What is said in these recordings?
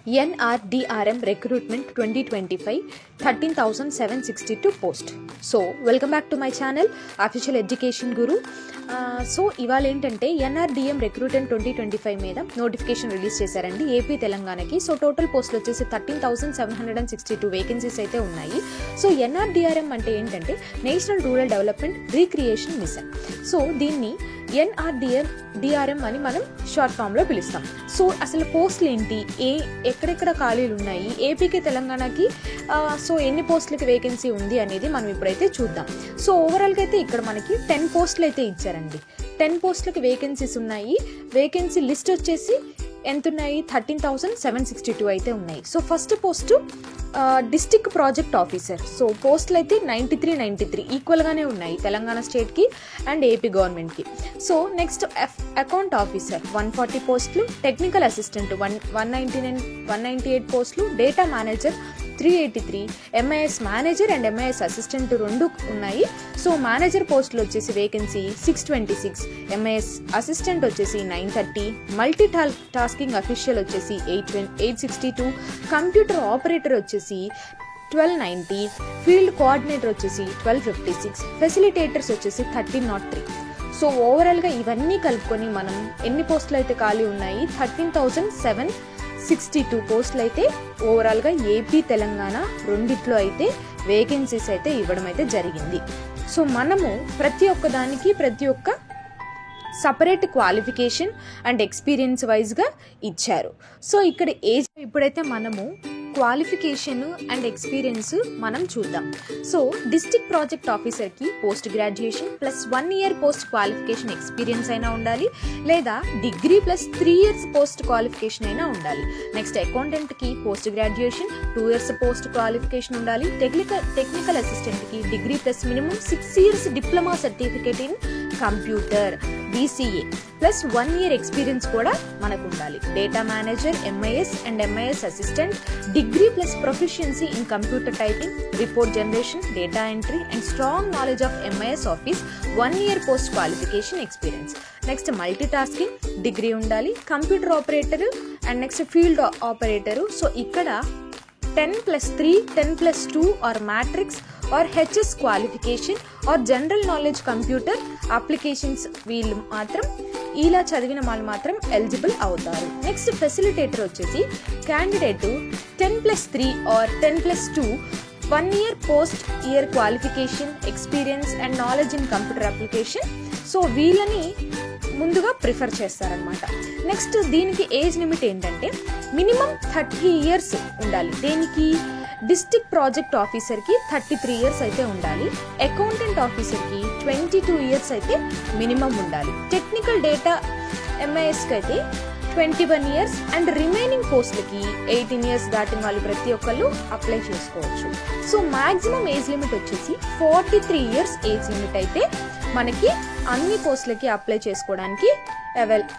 NRDRM recruitment 2025 13,762 post. So welcome back to my channel Official Education Guru. So ఇవాళ ఏంటంటే NRDM recruitment 2025 మీద notification release చేశారండి AP తెలంగాణకి. So total పోస్టులు వచ్చేసి 13,762 వేకెన్సీస్ అయితే ఉన్నాయి. సో NRDRM అంటే ఏంటంటే national rural development recreation mission. So దీన్ని NRDRM అని మనం షార్ట్ ఫామ్ లో పిలుస్తాం. సో అసలు పోస్టులు ఏంటి, ఎక్కడెక్కడ ఖాళీలు ఉన్నాయి, ఏపీకి తెలంగాణకి సో ఎన్ని పోస్టులకి వేకెన్సీ ఉంది అనేది మనం ఇప్పుడైతే చూద్దాం. సో ఓవరాల్గా అయితే ఇక్కడ మనకి 10 పోస్టులు అయితే ఇచ్చారండి. 10 పోస్టులకి వేకెన్సీస్ ఉన్నాయి. వేకెన్సీ లిస్ట్ వచ్చేసి ఎంత ఉన్నాయి, 13,762 అయితే ఉన్నాయి. So first post district project officer. So పోస్టులు అయితే 93 ఈక్వల్గానే ఉన్నాయి తెలంగాణ స్టేట్కి అండ్ ఏపీ గవర్నమెంట్కి. సో నెక్స్ట్ అకౌంట్ ఆఫీసర్ 140 పోస్టులు, టెక్నికల్ అసిస్టెంట్ 198 పోస్టులు, data manager 383, MIS manager and MIS assistant 2 ఉన్నాయి. సో మేనేజర్ పోస్టులు వచ్చేసి వేకెన్సీ 626, MIS అసిస్టెంట్ వచ్చేసి 930, మల్టీ టాస్కింగ్ అఫీషియల్ వచ్చేసి 862, కంప్యూటర్ ఆపరేటర్ వచ్చేసి 1290, ఫీల్డ్ కోఆర్డినేటర్ వచ్చేసి 1256, ఫెసిలిటేటర్స్ వచ్చేసి 1303. సో ఓవరాల్గా ఇవన్నీ కలుపుకొని మనం ఎన్ని పోస్టులు అయితే ఖాళీ ఉన్నాయి, 13,762 పోస్టులు అయితే ఓవరాల్గా ఏపీ తెలంగాణ రెండిట్లో అయితే వేకెన్సీస్ అయితే ఇవ్వడం అయితే జరిగింది. సో మనము ప్రతి ఒక్క సపరేట్ క్వాలిఫికేషన్ అండ్ ఎక్స్పీరియన్స్ వైజ్గా ఇచ్చారు. సో ఇక్కడ ఇప్పుడైతే మనము క్వాలిఫికేషన్ అండ్ ఎక్స్పీరియన్స్ మనం చూద్దాం. సో డిస్ట్రిక్ట్ ప్రాజెక్ట్ ఆఫీసర్కి post graduation plus 1 year post qualification experience అయినా ఉండాలి, లేదా degree plus 3 years post qualification అయినా ఉండాలి. నెక్స్ట్ అకౌంటెంట్కి post graduation 2 years post qualification ఉండాలి. టెక్నికల్ అసిస్టెంట్కి degree plus minimum 6 years diploma certificate in computer BCA plus 1 year experience కూడా మనకు ఉండాలి. Data manager MIS and MIS assistant degree plus proficiency in computer typing, report generation, data entry and strong knowledge of MIS office 1 year post qualification experience. Next multi tasking degree ఉండాలి. Computer operator and next field operator. So ఇక్కడ 10+3, 10+2 or matrix or HS qualification or general knowledge computer applications వీళ్ళు మాత్రం ఇలా చదివిన వాళ్ళు మాత్రం eligible అవుతారు. Next facilitator వచ్చేసి candidate 10+3 or 10+2 1 year post year qualification experience and knowledge in computer application. So వీళ్ళని ముందుగా ప్రిఫర్ చేస్తారనమాట. నెక్స్ట్ దీనికి ఏజ్ లిమిట్ ఏంటంటే మినిమం 30 years ఉండాలి. దేనికి, డిస్ట్రిక్ట్ ప్రాజెక్ట్ ఆఫీసర్కి 33 years అయితే ఉండాలి. అకౌంటెంట్ ఆఫీసర్కి 22 years అయితే మినిమం ఉండాలి. టెక్నికల్ డేటా MISకి అయితే 21 years అండ్ రిమైనింగ్ పోస్టులకి 18 years దాటిన వాళ్ళు ప్రతి ఒక్కళ్ళు అప్లై చేసుకోవచ్చు. సో మాక్సిమం ఏజ్ లిమిట్ వచ్చేసి 43 years ఏజ్ లిమిట్ అయితే మనకి అన్ని పోస్టులకి అప్లై చేసుకోవడానికి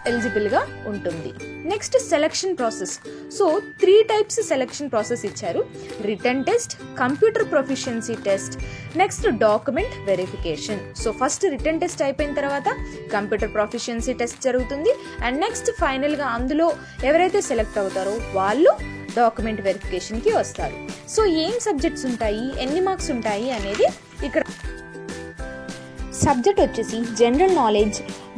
ఎలిజిబుల్గా ఉంటుంది. Next selection process. So 3 types selection process ఇచ్చారు. Written test, computer proficiency test, next document verification. So first written test అయిపోయిన తర్వాత కంప్యూటర్ ప్రొఫిషియన్సీ టెస్ట్ జరుగుతుంది అండ్ నెక్స్ట్ ఫైనల్గా అందులో ఎవరైతే సెలెక్ట్ అవుతారో వాళ్ళు డాక్యుమెంట్ వెరిఫికేషన్కి వస్తారు. సో ఏం సబ్జెక్ట్స్ ఉంటాయి, ఎన్ని మార్క్స్ ఉంటాయి అనేది ఇక్కడ సబ్జెక్ట్ వచ్చేసి general knowledge,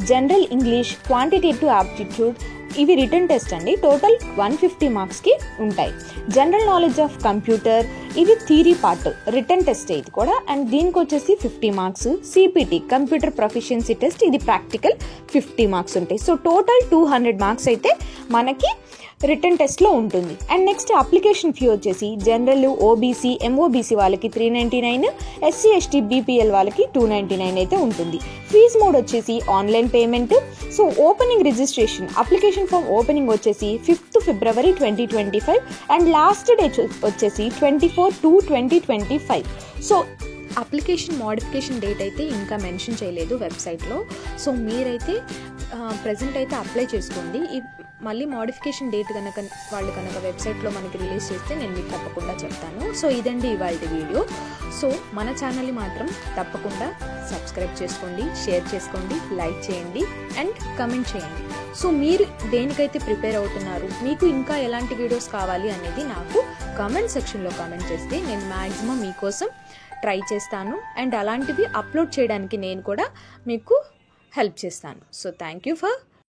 general English, quantitative aptitude, ఇవి రిటన్ టెస్ట్ అండి. టోటల్ 150 మార్క్స్కి ఉంటాయి. జనరల్ నాలెడ్జ్ ఆఫ్ కంప్యూటర్ ఇది థియరీ పార్ట్, రిటన్ టెస్ట్ ఇది కూడా అండ్ దీనికి వచ్చేసి 50 marks. CPT computer proficiency test ఇది ప్రాక్టికల్ 50 మార్క్స్ ఉంటాయి. సో టోటల్ 200 మార్క్స్ అయితే మనకి రిటన్ టెస్ట్లో ఉంటుంది. అండ్ నెక్స్ట్ అప్లికేషన్ ఫీ వచ్చేసి జనరల్, OBC, MOBC వాళ్ళకి 399, SC ST BPL వాళ్ళకి 299 అయితే ఉంటుంది. ఫీజ్ మోడ్ వచ్చేసి online payment. So opening registration application form opening వచ్చేసి 5th February 2025 and last date వచ్చేసి 24/2/2025. సో అప్లికేషన్ మోడిఫికేషన్ డేట్ అయితే ఇంకా మెన్షన్ చేయలేదు వెబ్సైట్లో. సో మీరైతే ప్రజెంట్ అయితే అప్లై చేసుకోండి. మళ్ళీ మోడిఫికేషన్ డేట్ కనుక వెబ్సైట్లో మనకి రిలీజ్ చేస్తే నేను మీకు తప్పకుండా చెప్తాను. సో ఇదండి ఇవాళ వీడియో. సో మన ఛానల్ని మాత్రం తప్పకుండా సబ్స్క్రైబ్ చేసుకోండి, షేర్ చేసుకోండి, లైక్ చేయండి అండ్ కమెంట్ చేయండి. సో మీరు దేనికైతే ప్రిపేర్ అవుతున్నారు, మీకు ఇంకా ఎలాంటి వీడియోస్ కావాలి అనేది నాకు కామెంట్ సెక్షన్లో కామెంట్ చేస్తే నేను మ్యాక్సిమం మీకోసం ట్రై చేస్తాను అండ్ అలాంటివి అప్లోడ్ చేయడానికి నేను కూడా మీకు హెల్ప్ చేస్తాను. So thank you for